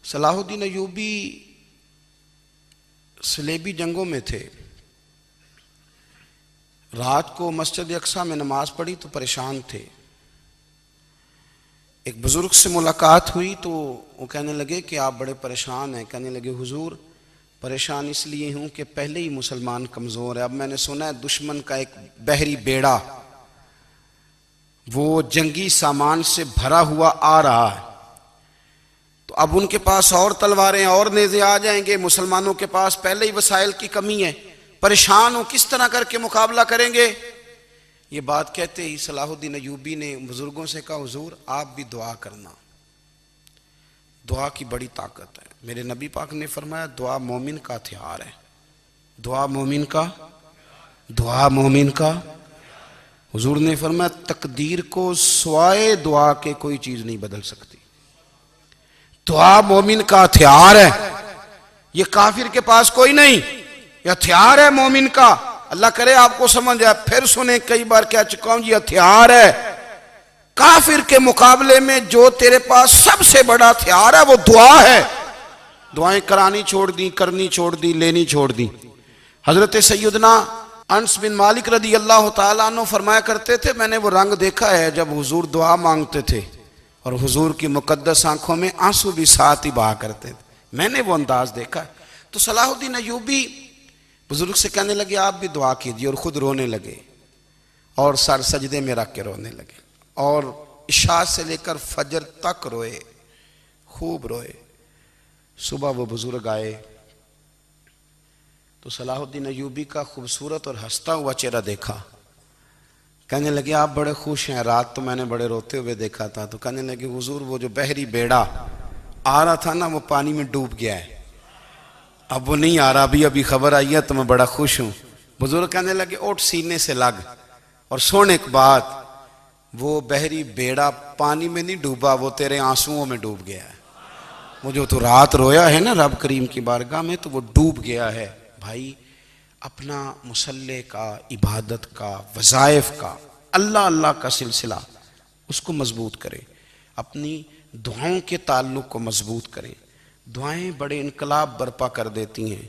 صلاح الدین ایوبی صلیبی جنگوں میں تھے. رات کو مسجد اقصیٰ میں نماز پڑھی تو پریشان تھے. ایک بزرگ سے ملاقات ہوئی تو وہ کہنے لگے کہ آپ بڑے پریشان ہیں. کہنے لگے حضور پریشان اس لیے ہوں کہ پہلے ہی مسلمان کمزور ہے. اب میں نے سنا ہے دشمن کا ایک بحری بیڑا وہ جنگی سامان سے بھرا ہوا آ رہا ہے. تو اب ان کے پاس اور تلواریں اور نیزے آ جائیں گے. مسلمانوں کے پاس پہلے ہی وسائل کی کمی ہے. پریشان ہو کس طرح کر کے مقابلہ کریں گے. یہ بات کہتے ہی صلاح الدین ایوبی نے بزرگوں سے کہا حضور آپ بھی دعا کرنا. دعا کی بڑی طاقت ہے. میرے نبی پاک نے فرمایا دعا مومن کا ہتھیار ہے. دعا مومن کا. حضور نے فرمایا تقدیر کو سوائے دعا کے کوئی چیز نہیں بدل سکتی. دعا مومن کا ہتھیار ہے. یہ کافر کے پاس کوئی نہیں. یہ ہتھیار ہے مومن کا. اللہ کرے آپ کو سمجھ آئے. پھر سنیں کئی بار کہہ چکا ہوں یہ ہتھیار ہے. کافر کے مقابلے میں جو تیرے پاس سب سے بڑا ہتھیار ہے وہ دعا ہے. دعائیں کرانی چھوڑ دی, کرنی چھوڑ دی, لینی چھوڑ دی. حضرت سیدنا انس بن مالک رضی اللہ تعالیٰ عنہ فرمایا کرتے تھے میں نے وہ رنگ دیکھا ہے جب حضور دعا مانگتے تھے اور حضور کی مقدس آنکھوں میں آنسو بھی ساتھ ہی بہا کرتے تھے. میں نے وہ انداز دیکھا ہے. تو صلاح الدین ایوبی بزرگ سے کہنے لگے آپ بھی دعا کیجیے اور خود رونے لگے اور سر سجدے میں رکھ کے رونے لگے اور عشاء سے لے کر فجر تک روئے, خوب روئے. صبح وہ بزرگ آئے تو صلاح الدین ایوبی کا خوبصورت اور ہنستا ہوا چہرہ دیکھا. کہنے لگے آپ بڑے خوش ہیں. رات تو میں نے بڑے روتے ہوئے دیکھا تھا. تو کہنے لگے حضور وہ جو بحری بیڑا آ رہا تھا نا وہ پانی میں ڈوب گیا ہے. اب وہ نہیں آ رہا. ابھی خبر آئی ہے تو میں بڑا خوش ہوں. بزرگ کہنے لگے اوٹ سینے سے لگ اور سن ایک بات, وہ بحری بیڑا پانی میں نہیں ڈوبا, وہ تیرے آنسوؤں میں ڈوب گیا ہے. وہ جو تو رات رویا ہے نا رب کریم کی بارگاہ میں تو وہ ڈوب گیا ہے. بھائی اپنا مصلی کا, عبادت کا, وظائف کا, اللہ کا سلسلہ اس کو مضبوط کرے. اپنی دعاؤں کے تعلق کو مضبوط کرے. دعائیں بڑے انقلاب برپا کر دیتی ہیں.